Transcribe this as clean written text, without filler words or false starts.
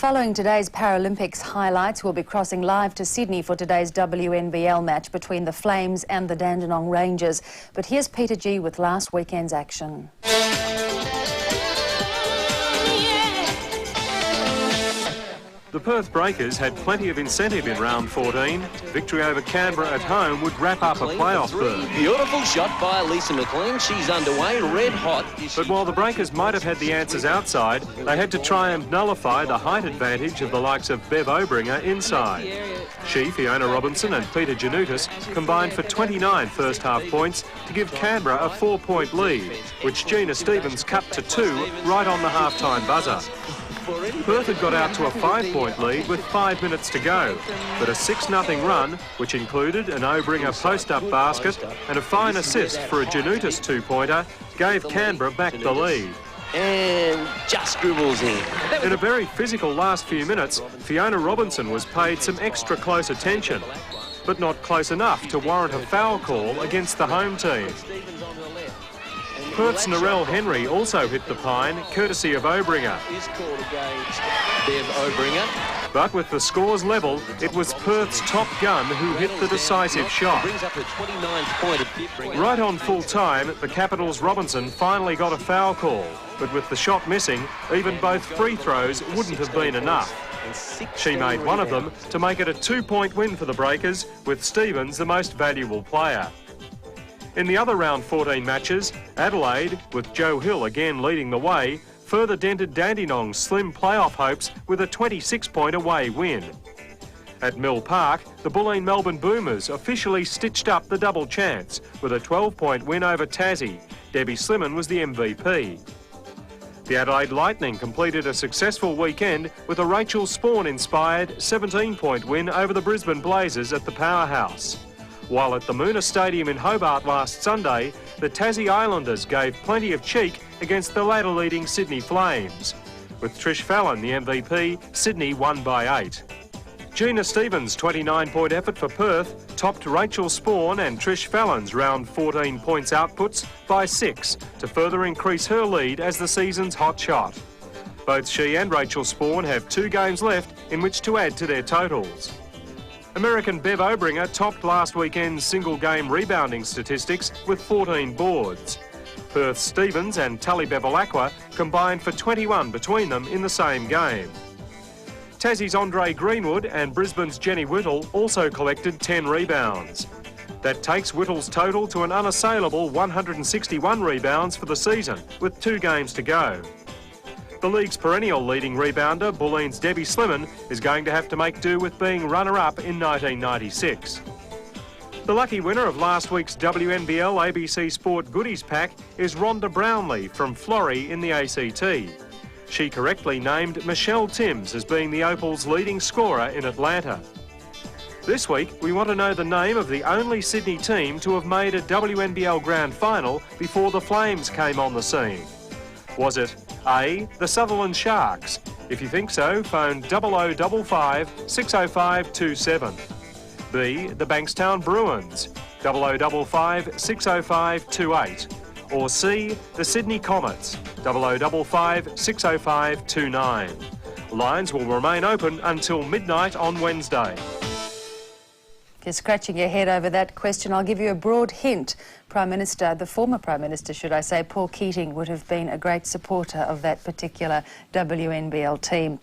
Following today's Paralympics highlights, we'll be crossing live to Sydney for today's WNBL match between the Flames and the Dandenong Rangers. But here's Peter G with last weekend's action. The Perth Breakers had plenty of incentive in round 14. Victory over Canberra at home would wrap up a playoff berth. Beautiful shot by Lisa McLean. She's underway, red hot. But while the Breakers might have had the answers outside, they had to try and nullify the height advantage of the likes of Bev Obringer inside. She, Fiona Robinson and Peter Janutis combined for 29 first-half points to give Canberra a 4-point lead, which Gina Stevens cut to 2 right on the half-time buzzer. Perth had got out to a 5-point lead with 5 minutes to go, but a 6-0 run, which included an Obringer post-up basket and a fine assist for a Janutis 2-pointer, gave Canberra back the lead. And just dribbles in. In a very physical last few minutes, Fiona Robinson was paid some extra close attention, but not close enough to warrant a foul call against the home team. Perth's Narelle Henry also hit the pine, courtesy of Obringer. But with the scores level, it was Perth's top gun who hit the decisive shot. Right on full time, the Capitals' Robinson finally got a foul call, but with the shot missing, even both free throws wouldn't have been enough. She made one of them to make it a 2-point win for the Breakers, with Stevens the most valuable player. In the other round 14 matches, Adelaide, with Joe Hill again leading the way, further dented Dandenong's slim playoff hopes with a 26-point away win. At Mill Park, the Bulleen Melbourne Boomers officially stitched up the double chance with a 12-point win over Tassie. Debbie Slimman was the MVP. The Adelaide Lightning completed a successful weekend with a Rachel Spawn-inspired 17-point win over the Brisbane Blazers at the Powerhouse. While at the Moona Stadium in Hobart last Sunday, the Tassie Islanders gave plenty of cheek against the ladder-leading Sydney Flames. With Trish Fallon the MVP, Sydney won by 8. Gina Stevens' 29-point effort for Perth topped Rachel Spawn and Trish Fallon's round 14 points outputs by 6 to further increase her lead as the season's hot shot. Both she and Rachel Spawn have 2 games left in which to add to their totals. American Bev Obringer topped last weekend's single-game rebounding statistics with 14 boards. Perth's Stevens and Tully Bevilacqua combined for 21 between them in the same game. Tassie's Andre Greenwood and Brisbane's Jenny Whittle also collected 10 rebounds. That takes Whittle's total to an unassailable 161 rebounds for the season, with 2 games to go. The league's perennial leading rebounder, Bulleen's Debbie Slimman, is going to have to make do with being runner-up in 1996. The lucky winner of last week's WNBL ABC Sport Goodies Pack is Rhonda Brownlee from Florrie in the ACT. She correctly named Michelle Timms as being the Opal's leading scorer in Atlanta. This week, we want to know the name of the only Sydney team to have made a WNBL Grand Final before the Flames came on the scene. Was it A, the Sutherland Sharks? If you think so, phone 0055 605 27. B, the Bankstown Bruins, 0055 605 28. Or C, the Sydney Comets, 0055 605 29. Lines will remain open until midnight on Wednesday. If you're scratching your head over that question, I'll give you a broad hint. The former Prime Minister, should I say, Paul Keating, would have been a great supporter of that particular WNBL team.